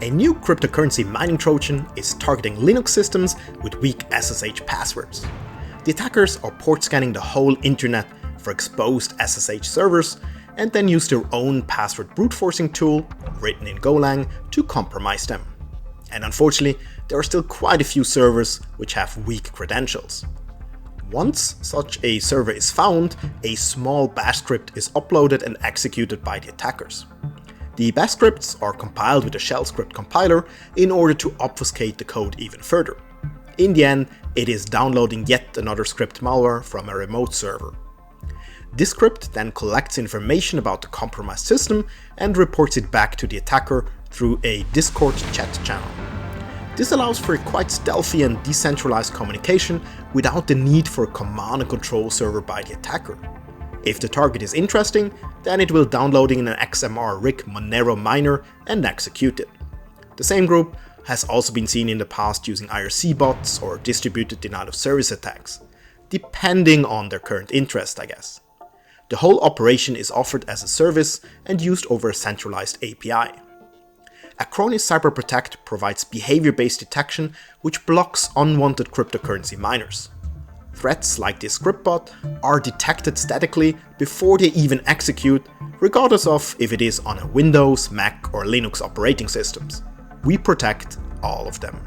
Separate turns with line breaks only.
A new cryptocurrency mining Trojan is targeting Linux systems with weak SSH passwords. The attackers are port scanning the whole internet for exposed SSH servers and then use their own password brute forcing tool, written in Golang, to compromise them. And unfortunately, there are still quite a few servers which have weak credentials. Once such a server is found, a small bash script is uploaded and executed by the attackers. The bash scripts are compiled with a shell script compiler in order to obfuscate the code even further. In the end, it is downloading yet another script malware from a remote server. This script then collects information about the compromised system and reports it back to the attacker through a Discord chat channel. This allows for a quite stealthy and decentralized communication without the need for a command and control server by the attacker. If the target is interesting, then it will download in an XMRig Monero miner and execute it. The same group has also been seen in the past using IRC bots or distributed denial of service attacks, depending on their current interest, I guess. The whole operation is offered as a service and used over a centralized API. Acronis Cyber Protect provides behavior-based detection which blocks unwanted cryptocurrency miners. Threats like this script bot are detected statically before they even execute, regardless of if it is on a Windows, Mac or Linux operating systems. We protect all of them.